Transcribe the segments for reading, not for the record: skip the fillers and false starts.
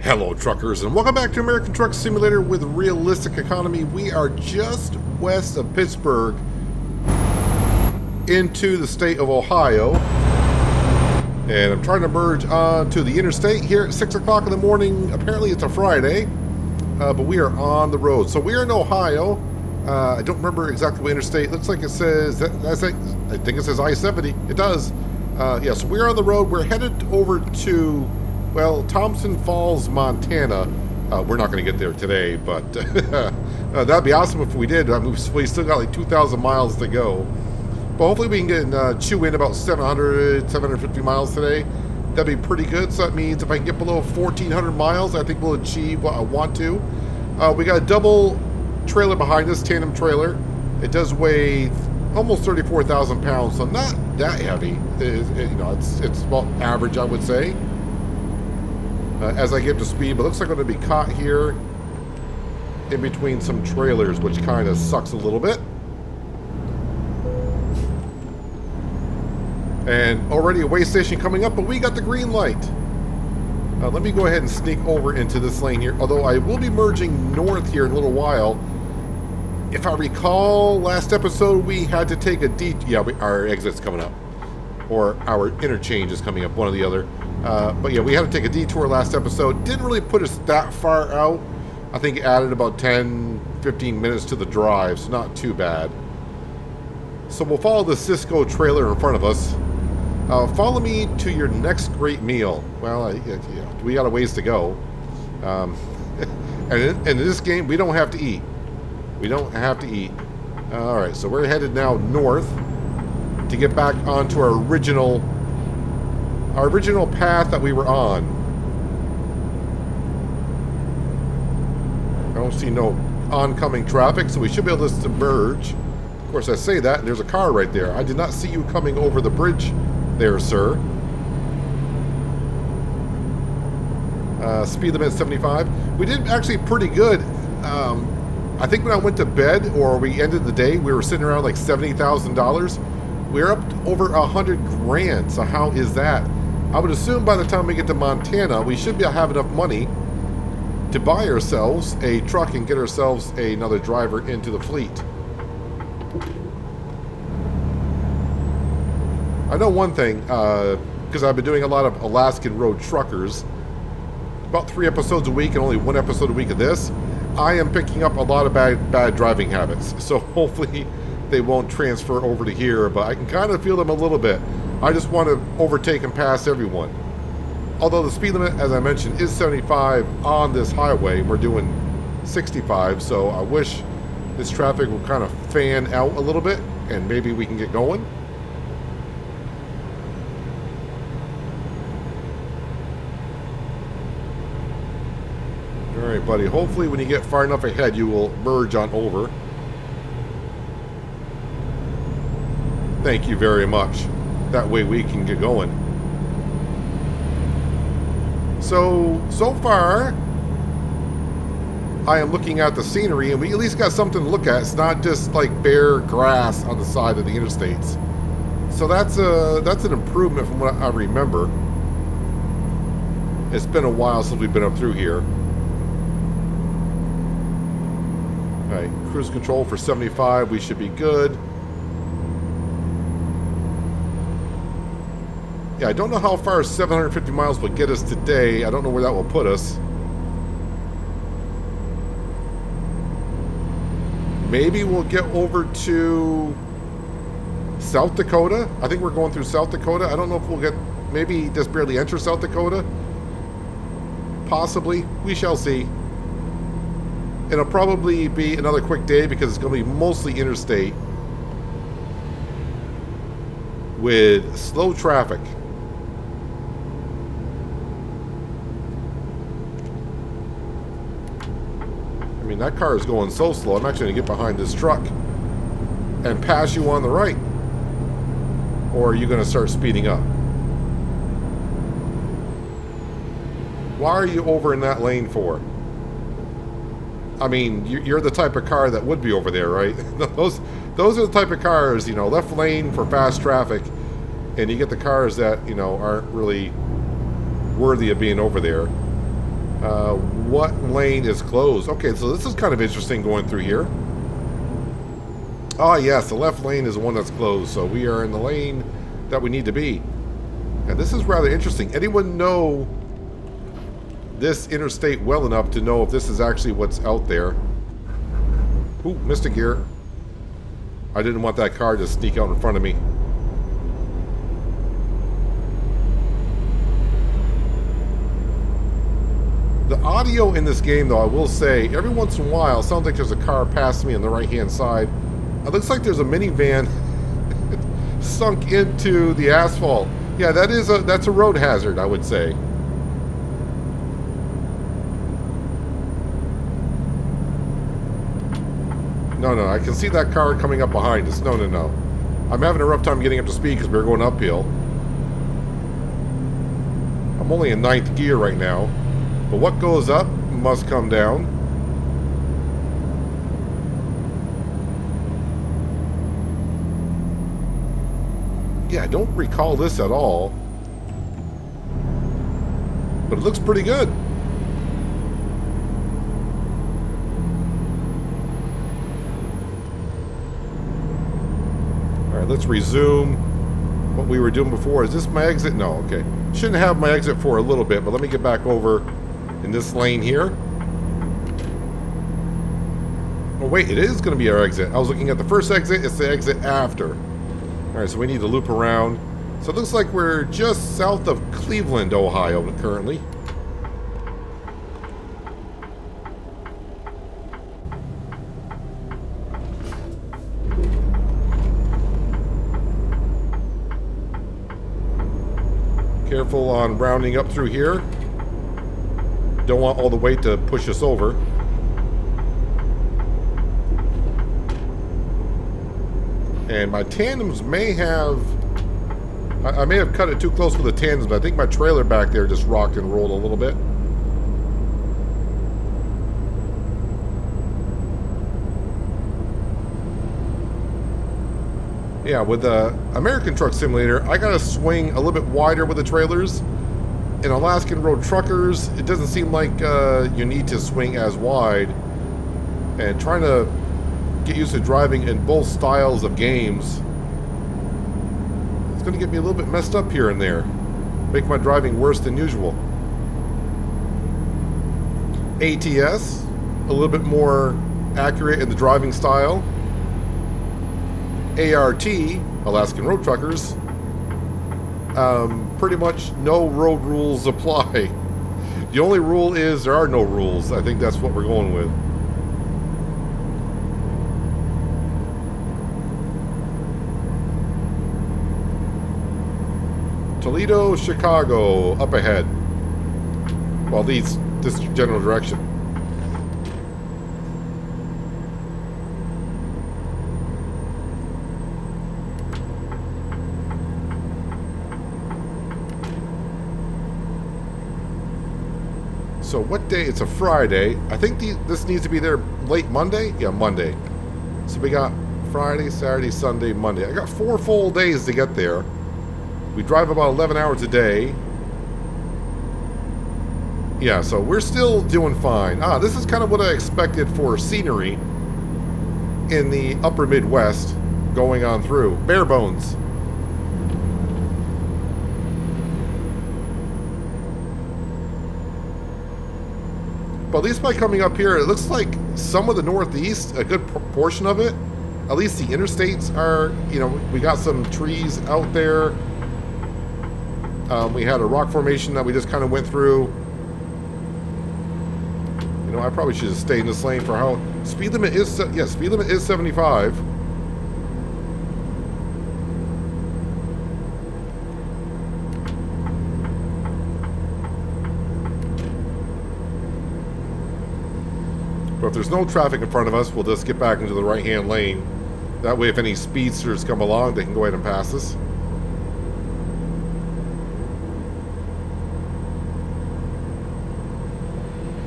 Hello, truckers, and welcome back to American Truck Simulator with Realistic Economy. We are just west of Pittsburgh into the state of Ohio, and I'm trying to merge onto the interstate here at 6 o'clock in the morning. Apparently it's a Friday, but we are on the road. So we are in Ohio. I don't remember exactly what interstate. Looks like it says, I think it says I-70. It does. Yeah, so we're on the road. We're headed over to, well, Thompson Falls, Montana. We're not going to get there today, but that'd be awesome if we did. I mean, we still got like 2,000 miles to go. But hopefully we can get chew in about 750 miles today. That'd be pretty good. So that means if I can get below 1,400 miles, I think we'll achieve what I want to. We got a double trailer behind us, tandem trailer. It does weigh almost 34,000 pounds, so not that heavy. It's about average, I would say. As I get to speed, but it looks like I'm going to be caught here in between some trailers, which kind of sucks a little bit. And already a way station coming up, but we got the green light. Let me go ahead and sneak over into this lane here, although I will be merging north here in a little while. If I recall, last episode we had to take a detour. Yeah, our exit's coming up. Or our interchange is coming up, one or the other. But yeah, we had to take a detour last episode. Didn't really put us that far out. I think it added about 10, 15 minutes to the drive, so not too bad. So we'll follow the Cisco trailer in front of us. Follow me to your next great meal. Well, we got a ways to go. And in this game, we don't have to eat. We don't have to eat. Alright, so we're headed now north to get back onto our original path that we were on. I don't see no oncoming traffic, so we should be able to submerge. Of course, I say that, and there's a car right there. I did not see you coming over the bridge there, sir. Speed limit 75. We did actually pretty good. I think when I went to bed, or we ended the day, we were sitting around like $70,000. We're up to over 100 grand. So how is that? I would assume by the time we get to Montana, we should have enough money to buy ourselves a truck and get ourselves another driver into the fleet. I know one thing, because I've been doing a lot of Alaskan Road Truckers, about 3 episodes a week and only 1 episode a week of this. I am picking up a lot of bad driving habits, so hopefully they won't transfer over to here, but I can kind of feel them a little bit. I just want to overtake and pass everyone. Although the speed limit, as I mentioned, is 75 on this highway. We're doing 65, so I wish this traffic will kind of fan out a little bit, and maybe we can get going. Alright, buddy. Hopefully when you get far enough ahead, you will merge on over. Thank you very much. That way we can get going. So far, I am looking at the scenery, and we at least got something to look at. It's not just like bare grass on the side of the interstates. So that's an improvement from what I remember. It's been a while since we've been up through here. Alright, cruise control for 75, we should be good. Yeah, I don't know how far 750 miles will get us today. I don't know where that will put us. Maybe we'll get over to South Dakota. I think we're going through South Dakota. I don't know if we'll get, maybe just barely enter South Dakota. Possibly. We shall see. It'll probably be another quick day because it's going to be mostly interstate with slow traffic. I mean, that car is going so slow. I'm actually going to get behind this truck and pass you on the right. Or are you going to start speeding up? Why are you over in that lane for? I mean, you're the type of car that would be over there, right? Those are the type of cars, left lane for fast traffic, and you get the cars that, aren't really worthy of being over there. What lane is closed? Okay, so this is kind of interesting going through here. Ah, yes, the left lane is the one that's closed, so we are in the lane that we need to be. And this is rather interesting. Anyone know this interstate well enough to know if this is actually what's out there? Ooh, missed a gear. I didn't want that car to sneak out in front of me. The audio in this game, though, I will say, every once in a while, it sounds like there's a car past me on the right-hand side. It looks like there's a minivan sunk into the asphalt. Yeah, that's a road hazard, I would say. No, I can see that car coming up behind us. No. I'm having a rough time getting up to speed because we're going uphill. I'm only in 9th gear right now. But what goes up must come down. Yeah, I don't recall this at all. But it looks pretty good. Alright, let's resume what we were doing before. Is this my exit? No, okay. Shouldn't have my exit for a little bit, but let me get back over in this lane here. Oh wait, it is going to be our exit. I was looking at the first exit. It's the exit after. Alright, so we need to loop around. So it looks like we're just south of Cleveland, Ohio currently. Careful on rounding up through here. Don't want all the weight to push us over. And my tandems may have... I may have cut it too close with the tandems, but I think my trailer back there just rocked and rolled a little bit. Yeah, with the American Truck Simulator, I gotta swing a little bit wider with the trailers. In Alaskan Road Truckers, it doesn't seem like you need to swing as wide. And trying to get used to driving in both styles of games, it's going to get me a little bit messed up here and there. Make my driving worse than usual. ATS, a little bit more accurate in the driving style. ART, Alaskan Road Truckers, pretty much no road rules apply. The only rule is there are no rules. I think that's what we're going with. Toledo, Chicago, up ahead. Well, this general direction. So what day? It's a Friday. I think this needs to be there late Monday? Yeah, Monday. So we got Friday, Saturday, Sunday, Monday. I got 4 full days to get there. We drive about 11 hours a day. Yeah, so we're still doing fine. This is kind of what I expected for scenery in the upper Midwest going on through. Bare bones. But at least by coming up here, it looks like some of the Northeast, a good portion of it, at least the interstates are, you know, we got some trees out there. We had a rock formation that we just kind of went through. You know, I probably should have stayed in this lane for how... Speed limit is... Yeah, speed limit is 75. But if there's no traffic in front of us, we'll just get back into the right-hand lane. That way, if any speedsters come along, they can go ahead and pass us.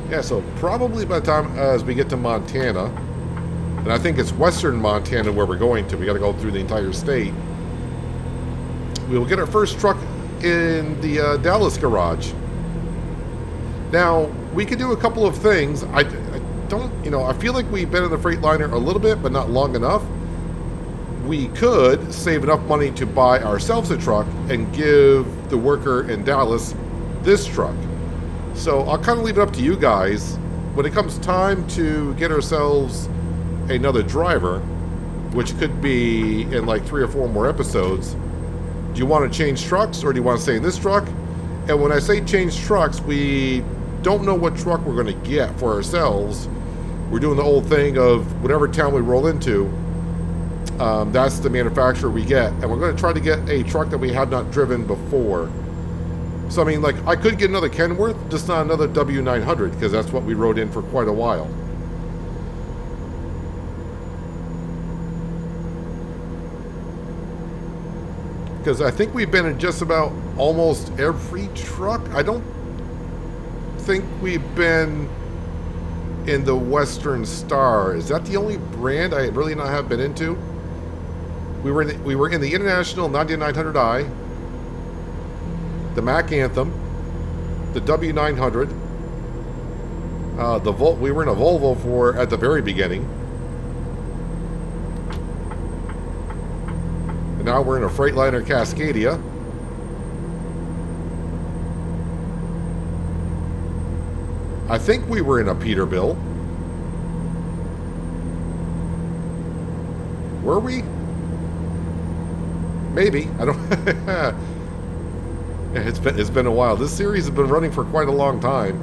Yeah, so probably by the time as we get to Montana, and I think it's western Montana where we're going to, we got to go through the entire state. We will get our first truck in the Dallas garage. Now, we could do a couple of things. I don't, I feel like we've been in the Freightliner a little bit, but not long enough. We could save enough money to buy ourselves a truck and give the worker in Dallas this truck. So I'll kind of leave it up to you guys. When it comes time to get ourselves another driver, which could be in like 3 or 4 more episodes, do you want to change trucks or do you want to stay in this truck? And when I say change trucks, we don't know what truck we're going to get for ourselves. We're doing the old thing of whatever town we roll into, that's the manufacturer we get. And we're going to try to get a truck that we have not driven before. So, I mean, like, I could get another Kenworth, just not another W900, because that's what we rode in for quite a while. Because I think we've been in just about almost every truck. I don't think we've been in the Western Star. Is that the only brand I really not have been into? We were in the International 9900i, the Mack Anthem, the W900, we were in a Volvo at the very beginning, and now we're in a Freightliner Cascadia. I think we were in a Peterbilt. Were we? Maybe. I don't. It's been a while. This series has been running for quite a long time.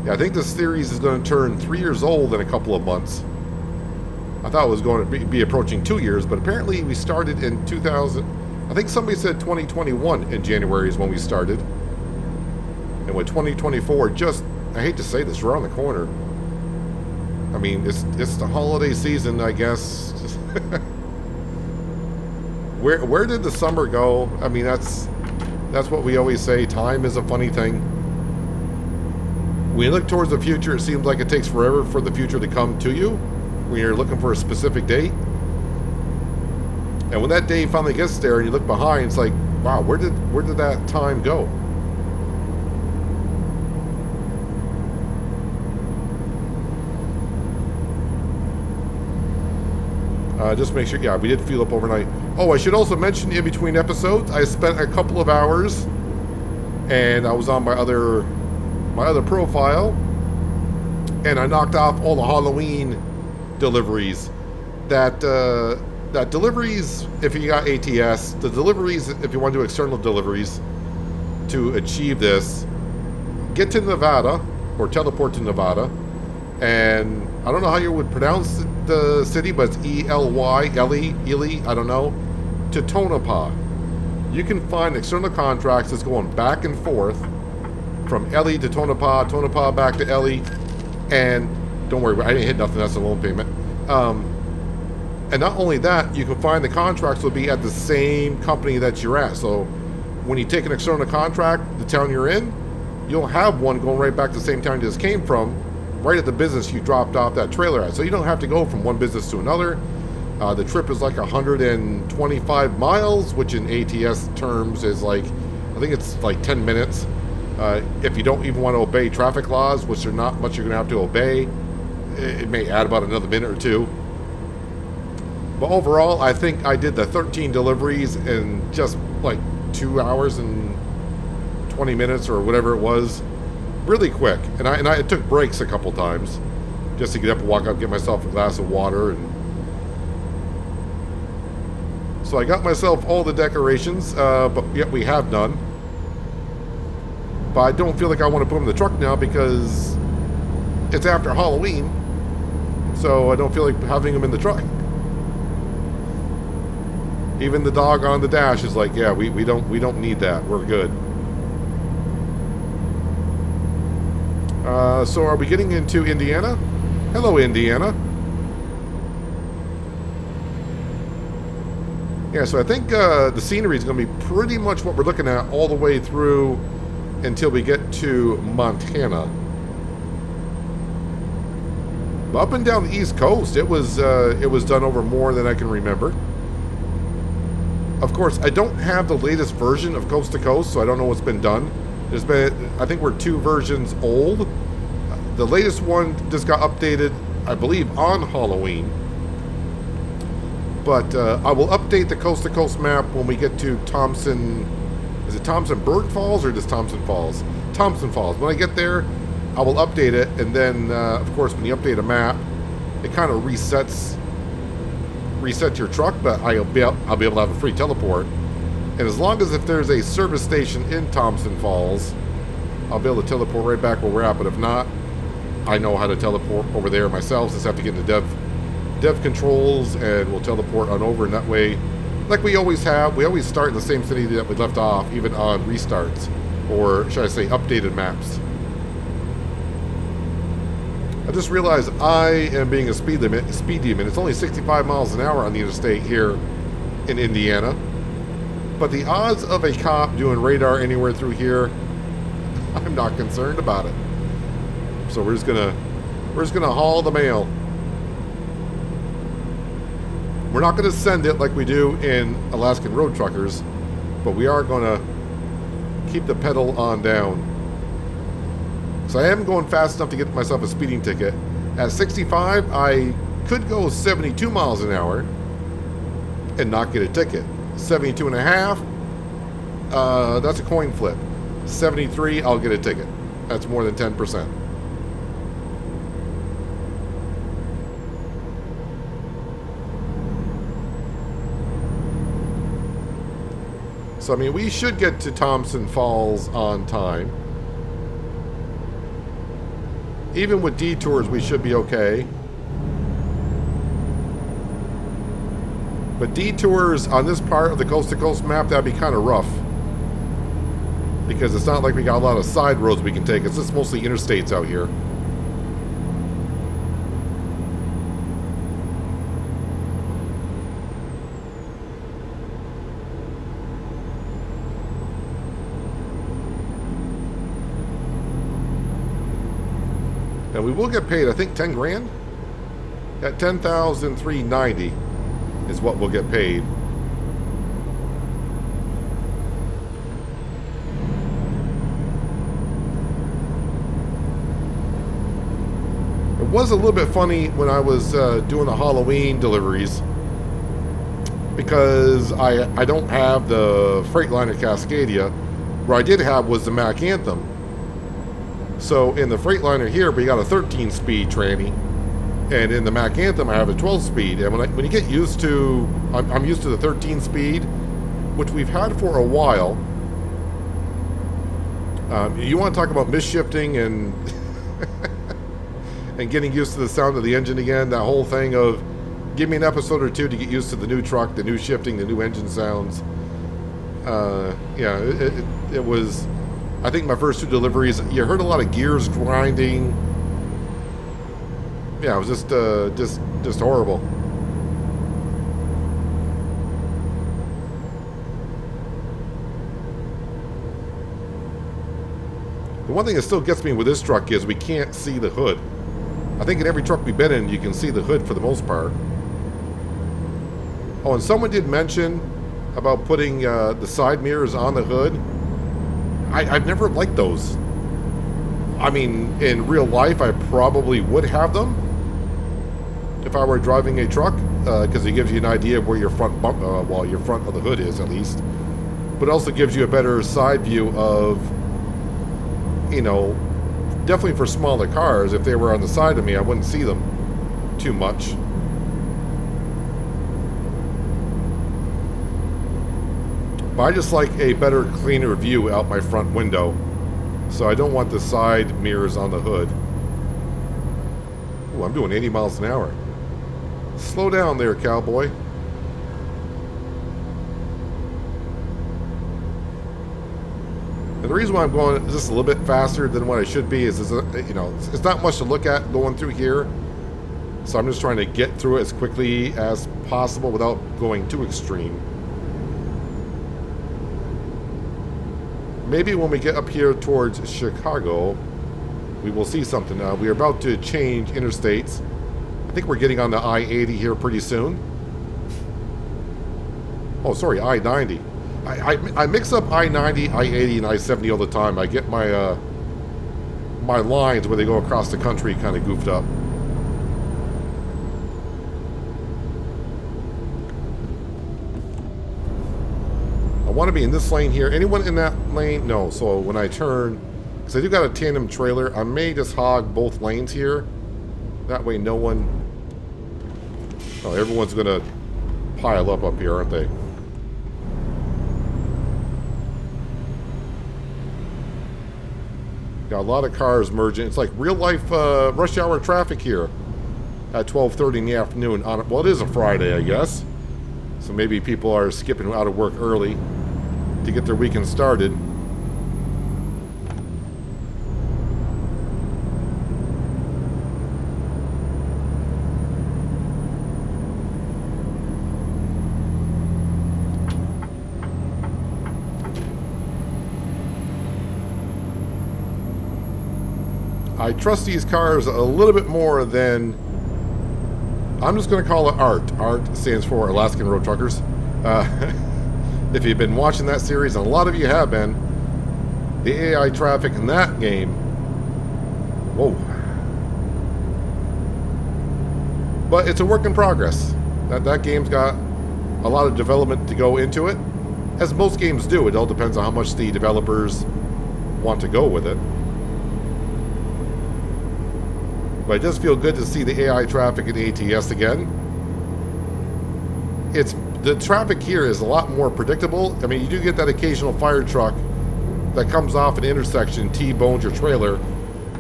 Yeah, I think this series is going to turn 3 years old in a couple of months. I thought it was going to be approaching 2 years, but apparently we started in 2000. I think somebody said 2021 in January is when we started. And with 2024, just, I hate to say this, we're around the corner. I mean, it's the holiday season, I guess. Where did the summer go? I mean, that's what we always say. Time is a funny thing. When you look towards the future, it seems like it takes forever for the future to come to you when you're looking for a specific date. And when that day finally gets there and you look behind, it's like, wow, where did that time go? Just make sure, yeah, we did fuel up overnight. Oh, I should also mention in between episodes, I spent a couple of hours, and I was on my other profile, and I knocked off all the Halloween deliveries. That deliveries, if you got ATS, the deliveries, if you want to do external deliveries to achieve this, get to Nevada, or teleport to Nevada, and I don't know how you would pronounce the city, but it's Ely, I don't know, to Tonopah. You can find external contracts that's going back and forth from Ely to Tonopah, Tonopah back to Ely, and don't worry, I didn't hit nothing, that's a loan payment. And not only that, you can find the contracts will be at the same company that you're at. So when you take an external contract, the town you're in, you'll have one going right back to the same town you just came from, right at the business you dropped off that trailer at. So you don't have to go from one business to another. The trip is like 125 miles, which in ATS terms is like, I think it's like 10 minutes. If you don't even want to obey traffic laws, which are not much you're going to have to obey, it may add about another minute or two. But overall, I think I did the 13 deliveries in just like 2 hours and 20 minutes or whatever it was. Really quick, and I took breaks a couple times just to get up and walk up, get myself a glass of water, and so I got myself all the decorations, but yet we have none. But I don't feel like I want to put them in the truck now because it's after Halloween, so I don't feel like having them in the truck. Even the dog on the dash is like, yeah, we don't need that. We're good. So are we getting into Indiana? Hello, Indiana. Yeah, so I think the scenery is going to be pretty much what we're looking at all the way through until we get to Montana. But up and down the East Coast, it was done over more than I can remember. Of course, I don't have the latest version of Coast to Coast, so I don't know what's been done. There's been, I think we're 2 versions old. The latest one just got updated, I believe, on Halloween. But I will update the Coast to Coast map when we get to Thompson. Is it Thompson-Berg Falls or just Thompson Falls? Thompson Falls. When I get there, I will update it, and then, of course, when you update a map, it kind of resets your truck, but I'll be able to have a free teleport. And as long as if there's a service station in Thompson Falls, I'll be able to teleport right back where we're at. But if not, I know how to teleport over there myself. Just have to get into dev controls, and we'll teleport on over. And that way, like we always have, we always start in the same city that we left off, even on restarts, or should I say updated maps. I just realized I am being a speed demon. It's only 65 miles an hour on the interstate here in Indiana. But the odds of a cop doing radar anywhere through here, I'm not concerned about it. So we're just gonna haul the mail. We're not gonna send it like we do in Alaskan Road Truckers, but we are gonna keep the pedal on down. So I am going fast enough to get myself a speeding ticket. At 65, I could go 72 miles an hour and not get a ticket. 72 and a half, that's a coin flip. 73, I'll get a ticket. That's more than 10%. So, I mean, we should get to Thompson Falls on time. Even with detours, we should be okay. But detours on this part of the coast-to-coast map, that'd be kind of rough. Because it's not like we got a lot of side roads we can take. It's just mostly interstates out here. And we will get paid, I think, 10 grand? At $10,390 is what we'll get paid. It was a little bit funny when I was doing the Halloween deliveries, because I don't have the Freightliner Cascadia. What I did have was the Mack Anthem. So in the Freightliner here, we got a 13-speed tranny, and in the Mack Anthem, I have a 12-speed. And when you get used to, I'm used to the 13-speed, which we've had for a while. You want to talk about misshifting and and getting used to the sound of the engine again? That whole thing of give me an episode or two to get used to the new truck, the new shifting, the new engine sounds. Yeah, it was. I think my first 2 deliveries, you heard a lot of gears grinding. Yeah, it was just horrible. The one thing that still gets me with this truck is we can't see the hood. I think in every truck we've been in, you can see the hood for the most part. Oh, and someone did mention about putting the side mirrors on the hood. I've never liked those. I mean, in real life, I probably would have them if I were driving a truck, because it gives you an idea of where your front bump, well, your front of the hood is at least. But it also gives you a better side view of, you know, definitely for smaller cars. If they were on the side of me, I wouldn't see them too much. But I just like a better, cleaner view out my front window. So I don't want the side mirrors on the hood. Oh, I'm doing 80 miles an hour. Slow down there, cowboy. And the reason why I'm going just a little bit faster than what I should be is you know, it's not much to look at going through here. So I'm just trying to get through it as quickly as possible without going too extreme. Maybe when we get up here towards Chicago, we will see something. We are about to change interstates. I think we're getting on the I-80 here pretty soon. Oh, sorry, I-90. I mix up I-90, I-80, and I-70 all the time. I get my my lines where they go across the country kind of goofed up. I want to be in this lane here. Anyone in that lane? No. So when I turn, because I do got a tandem trailer, I may just hog both lanes here. That way no one... Oh, everyone's going to pile up here, aren't they? Got a lot of cars merging. It's like real life rush hour traffic here at 12:30 in the afternoon. Well, it is a Friday, I guess. So maybe people are skipping out of work early to get their weekend started. I trust these cars a little bit more than... I'm just going to call it ART. ART stands for Alaskan Road Truckers. If you've been watching that series, and a lot of you have been, the AI traffic in that game... Whoa. But it's a work in progress. That game's got a lot of development to go into it. As most games do, it all depends on how much the developers want to go with it. But it does feel good to see the AI traffic in ATS again. The traffic here is a lot more predictable. I mean, you do get that occasional fire truck that comes off an intersection, T-bones your trailer,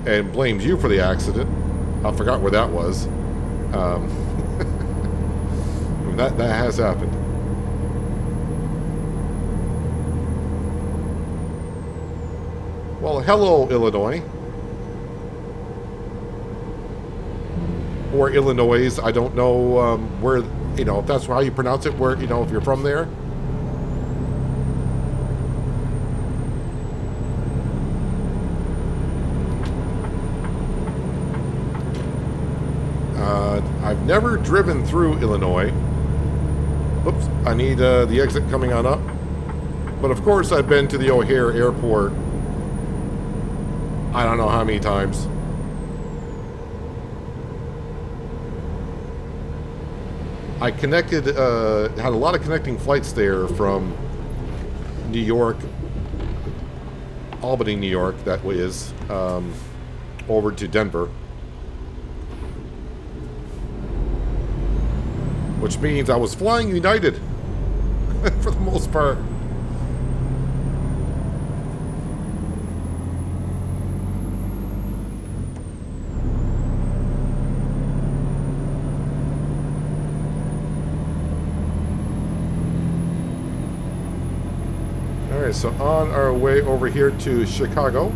and blames you for the accident. I forgot where that was. that has happened. Well, hello, Illinois. Or Illinois, I don't know where, you know, if that's how you pronounce it, where, you know, if you're from there. I've never driven through Illinois. Oops, I need the exit coming on up. But of course I've been to the O'Hare Airport I don't know how many times. I connected, had a lot of connecting flights there from New York, Albany, New York, that is, over to Denver. Which means I was flying United for the most part. Alright, so on our way over here to Chicago.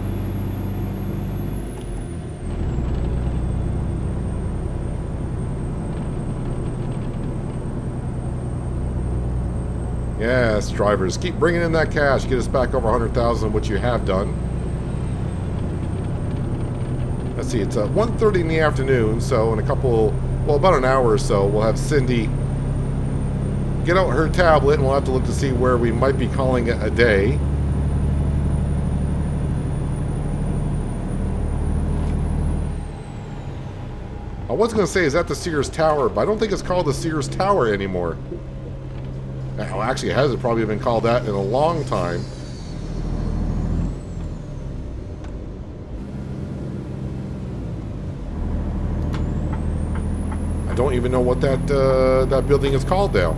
Yes, drivers, keep bringing in that cash. Get us back over 100,000, which you have done. Let's see, it's 1:30 in the afternoon, so in a couple, well, about an hour or so, we'll have Cindy get out her tablet, and we'll have to look to see where we might be calling it a day. I was going to say, is that the Sears Tower? But I don't think it's called the Sears Tower anymore. Well, actually, it hasn't probably been called that in a long time. I don't even know what that that building is called now.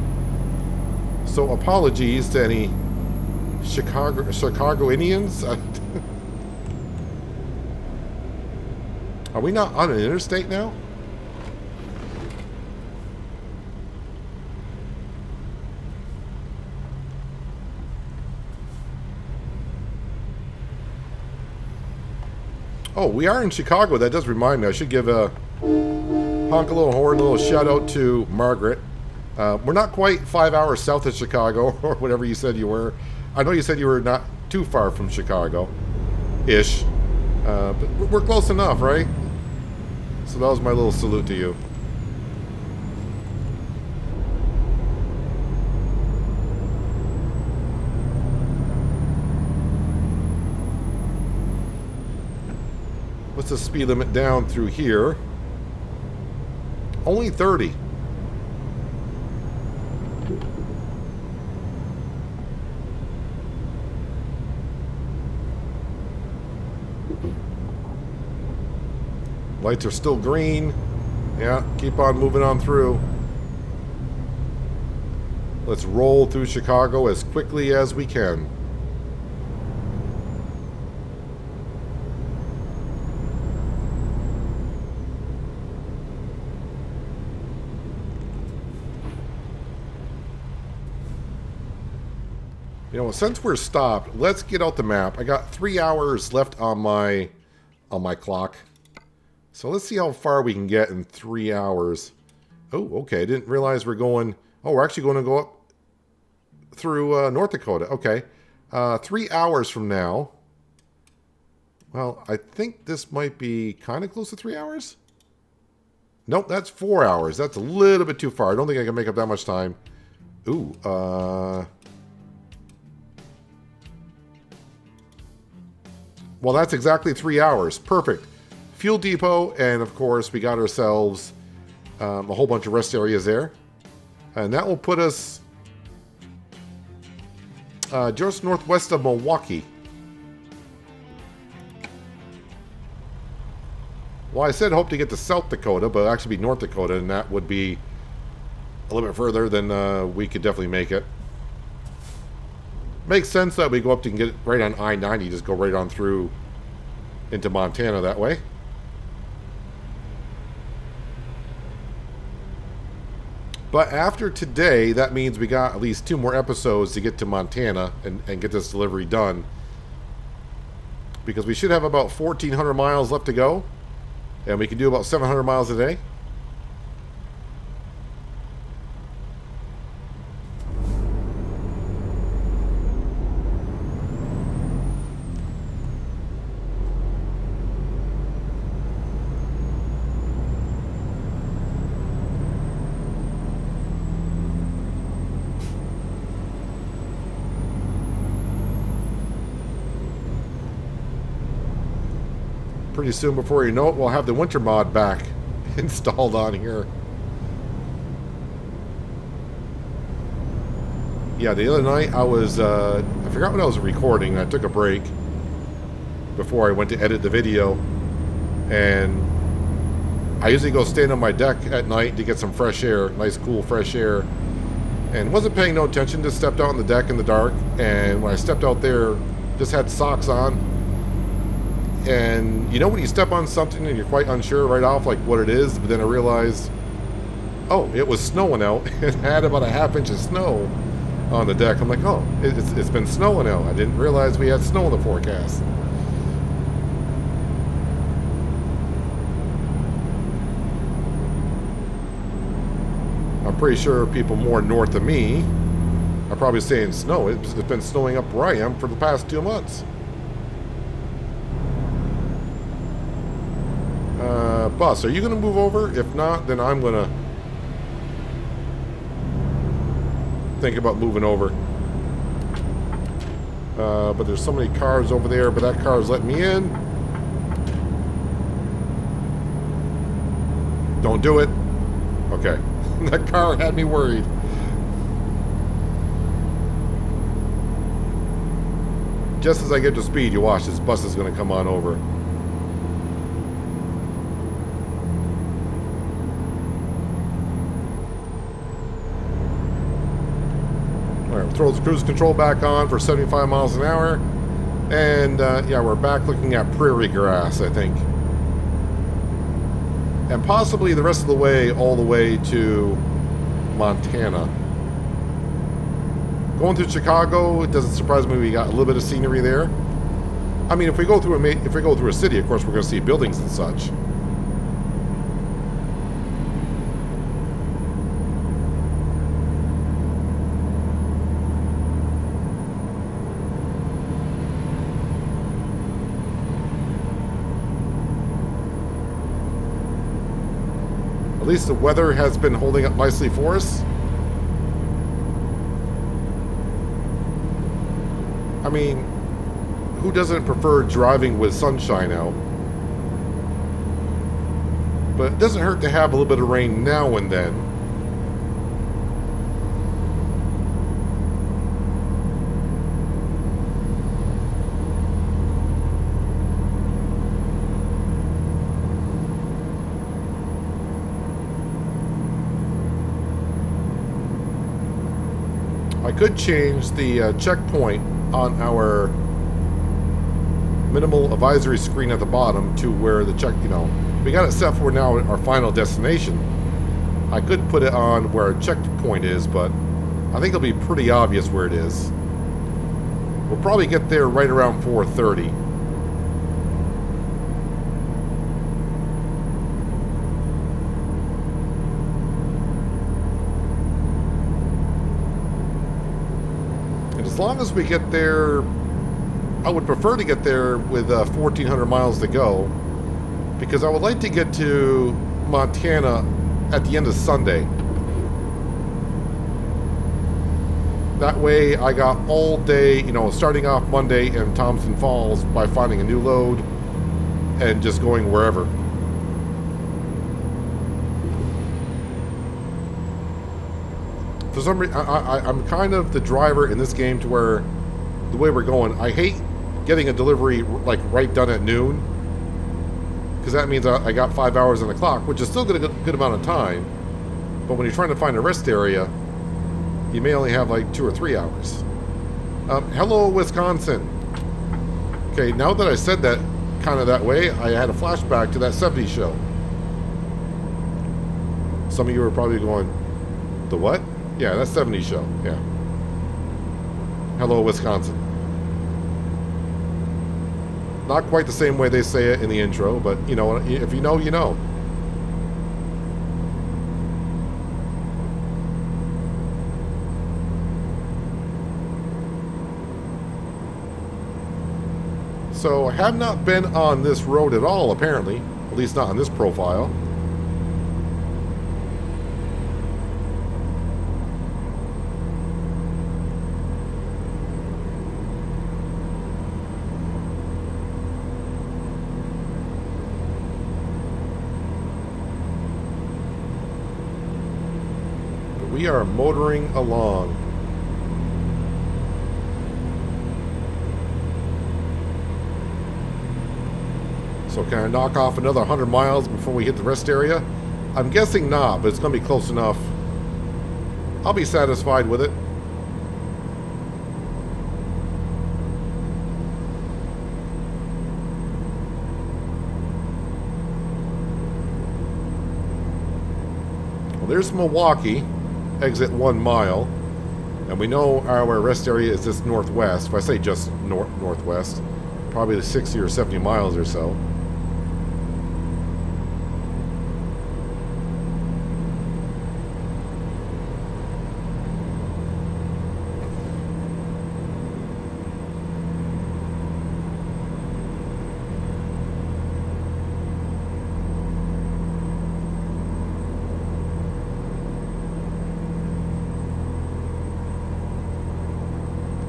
So apologies to any Chicago Indians. Are we not on an interstate now? Oh, we are in Chicago. That does remind me. I should give a honk a little horn, a little shout out to Margaret. We're not quite 5 hours south of Chicago, or whatever you said you were. I know you said you were not too far from Chicago-ish. But we're close enough, right? So that was my little salute to you. What's the speed limit down through here? Only 30. Lights are still green. Yeah, keep on moving on through. Let's roll through Chicago as quickly as we can. You know, since we're stopped, let's get out the map. I got 3 hours left on my clock. So let's see how far we can get in 3 hours. Oh, okay. I didn't realize we're going... Oh, we're actually going to go up through North Dakota. Okay. 3 hours from now. Well, I think this might be kind of close to 3 hours. Nope, that's 4 hours. That's a little bit too far. I don't think I can make up that much time. Ooh, well, that's exactly 3 hours. Perfect. Fuel depot, and of course, we got ourselves a whole bunch of rest areas there. And that will put us just northwest of Milwaukee. Well, I said hope to get to South Dakota, but it'll actually be North Dakota, and that would be a little bit further than we could definitely make it. Makes sense that we go up to get right on I-90, just go right on through into Montana that way. But after today, that means we got at least 2 more episodes to get to Montana and get this delivery done. Because we should have about 1,400 miles left to go. And we can do about 700 miles a day. Pretty soon, before you know it, we'll have the winter mod back installed on here. Yeah, the other night I was, I forgot what I was recording. I took a break before I went to edit the video. And I usually go stand on my deck at night to get some fresh air, nice cool fresh air. And wasn't paying no attention, just stepped out on the deck in the dark. And when I stepped out there, just had socks on. And you know when you step on something and you're quite unsure right off like what it is, but then I realized, oh, it was snowing out. It had about a ½ inch of snow on the deck. I'm like, oh, it's been snowing out. I didn't realize we had snow in the forecast. I'm pretty sure people more north of me are probably saying snow. It's been snowing up where I am for the past 2 months. Bus, are you going to move over? If not, then I'm going to think about moving over. But there's so many cars over there, but that car is letting me in. Don't do it. Okay. That car had me worried. Just as I get to speed, you watch, this bus is going to come on over. Throw the cruise control back on for 75 miles an hour. And yeah, we're back looking at prairie grass, I think. And possibly the rest of the way, all the way to Montana. Going through Chicago, it doesn't surprise me we got a little bit of scenery there. I mean, if we go through a city, of course, we're going to see buildings and such. At least the weather has been holding up nicely for us. I mean, who doesn't prefer driving with sunshine out? But it doesn't hurt to have a little bit of rain now and then. I could change the checkpoint on our minimal advisory screen at the bottom to where the check, we got it set for now our final destination. I could put it on where our checkpoint is, but I think it'll be pretty obvious where it is. We'll probably get there right around 4:30. As long as we get there, I would prefer to get there with 1,400 miles to go, because I would like to get to Montana at the end of Sunday. That way I got all day, starting off Monday in Thompson Falls by finding a new load and just going wherever. For some reason, I'm kind of the driver in this game to where the way we're going, I hate getting a delivery like right done at noon, because that means I got 5 hours on the clock, which is still a good amount of time. But when you're trying to find a rest area, you may only have like 2 or 3 hours. Hello, Wisconsin. Okay, now that I said that kind of that way, I had a flashback to that 70s show. Some of you are probably going, the what? Yeah, that's 70s show, yeah. Hello, Wisconsin. Not quite the same way they say it in the intro, but if you know, you know. So I have not been on this road at all, apparently. At least not on this profile. We are motoring along. So can I knock off another 100 miles before we hit the rest area? I'm guessing not, but it's going to be close enough. I'll be satisfied with it. Well, there's Milwaukee. Exit 1 mile, and we know our rest area is just northwest. If I say just northwest, probably 60 or 70 miles or so.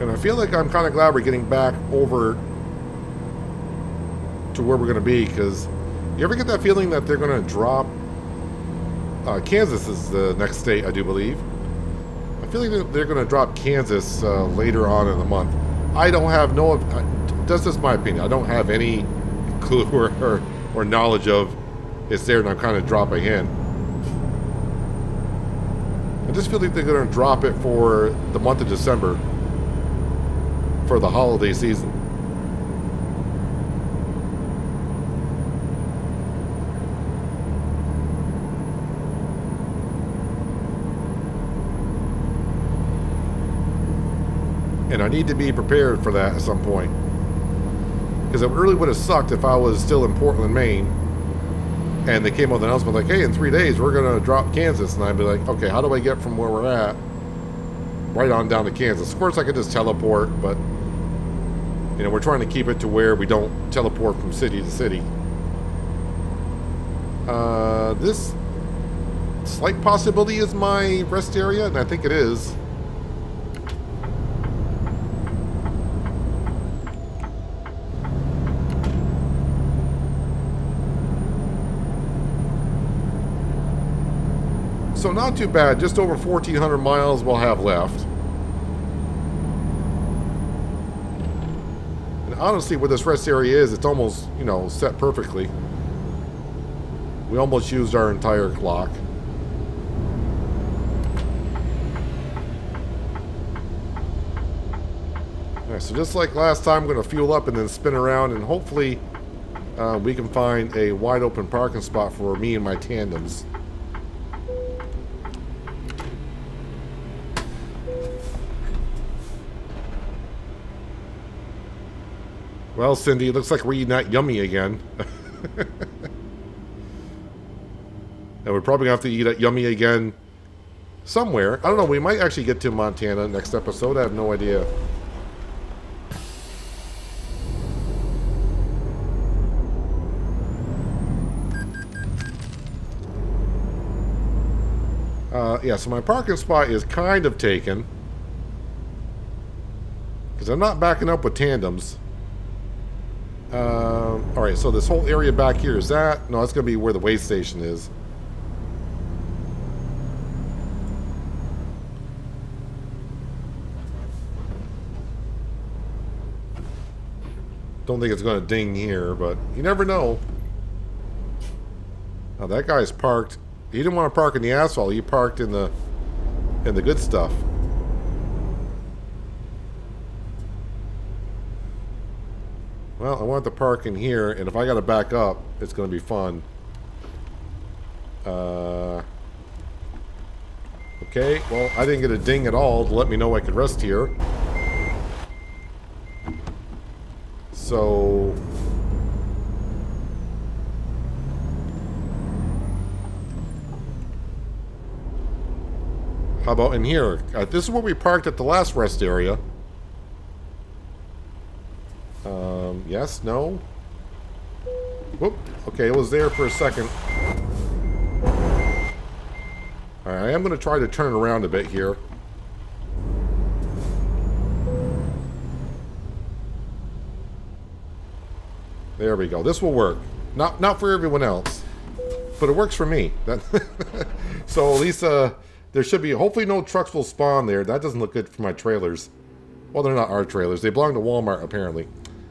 And I feel like I'm kind of glad we're getting back over to where we're going to be, because you ever get that feeling that they're going to drop... Kansas is the next state, I do believe. I feel like they're going to drop Kansas later on in the month. I don't have that's just my opinion. I don't have any clue or knowledge of it's there, and I'm kind of dropping in. I just feel like they're going to drop it for the month of December, for the holiday season. And I need to be prepared for that at some point, because it really would have sucked if I was still in Portland, Maine, and they came with an announcement like, hey, in 3 days we're going to drop Kansas, and I'd be like, okay, how do I get from where we're at right on down to Kansas? Of course I could just teleport, but we're trying to keep it to where we don't teleport from city to city. This slight possibility is my rest area, and I think it is. So not too bad. Just over 1,400 miles we'll have left. And honestly, where this rest area is, it's almost, you know, set perfectly. We almost used our entire clock. Alright, so just like last time, I'm going to fuel up and then spin around, and hopefully we can find a wide open parking spot for me and my tandems. Well, Cindy, it looks like we're eating that yummy again. And we're probably going to have to eat at yummy again somewhere. I don't know, we might actually get to Montana next episode. I have no idea. Yeah, so my parking spot is kind of taken. Because I'm not backing up with tandems. Alright, so this whole area back here, is that? No, that's going to be where the weigh station is. Don't think it's going to ding here, but you never know. Now that guy's parked. He didn't want to park in the asphalt. He parked in the good stuff. Well, I want to park in here, and if I got to back up, it's going to be fun. Okay, well, I didn't get a ding at all to let me know I could rest here. So... how about in here? This is where we parked at the last rest area. Yes, no? Whoop. Okay, it was there for a second. Alright, I am going to try to turn around a bit here. There we go. This will work. Not for everyone else, but it works for me. So at least there should be, hopefully no trucks will spawn there. That doesn't look good for my trailers. Well, they're not our trailers. They belong to Walmart, apparently.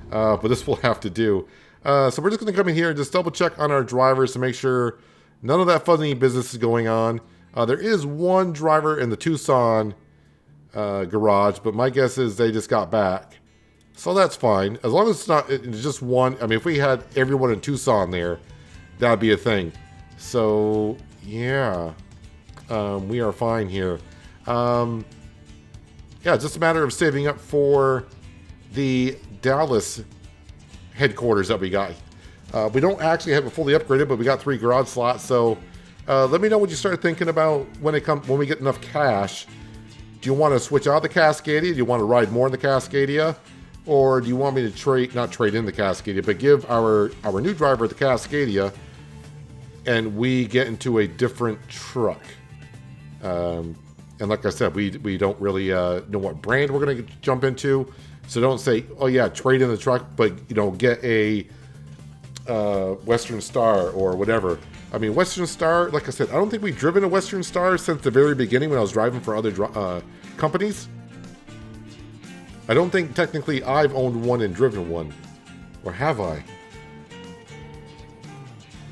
But this will have to do. So we're just going to come in here and just double check on our drivers to make sure none of that funny business is going on. There is one driver in the Tucson garage, but my guess is they just got back. So that's fine. As long as it's not it's just one. I mean, if we had everyone in Tucson there, that would be a thing. So, yeah. We are fine here. Yeah, it's just a matter of saving up for the Dallas headquarters that we got. We don't actually have it fully upgraded, but we got 3 garage slots. So let me know what you start thinking about when we get enough cash. Do you want to switch out the Cascadia? Do you want to ride more in the Cascadia? Or do you want me to not trade in the Cascadia, but give our new driver the Cascadia and we get into a different truck? And like I said, we don't really know what brand we're going to jump into. So don't say, oh yeah, trade in the truck, but you know, get a Western Star or whatever. I mean, Western Star, like I said, I don't think we've driven a Western Star since the very beginning when I was driving for other companies. I don't think technically I've owned one and driven one. Or have I?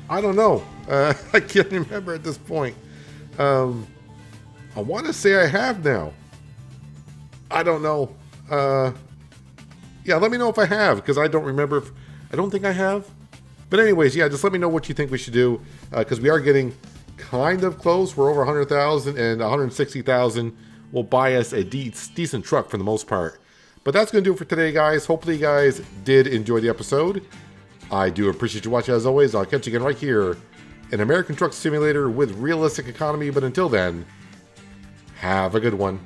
I don't know. I can't remember at this point. I want to say I have now. I don't know. Yeah, let me know if I have, because I don't remember. I don't think I have. But anyways, yeah, just let me know what you think we should do, because we are getting kind of close. We're over 100,000, and 160,000 will buy us a decent truck for the most part. But that's going to do it for today, guys. Hopefully you guys did enjoy the episode. I do appreciate you watching, as always. I'll catch you again right here in American Truck Simulator with realistic economy. But until then, have a good one.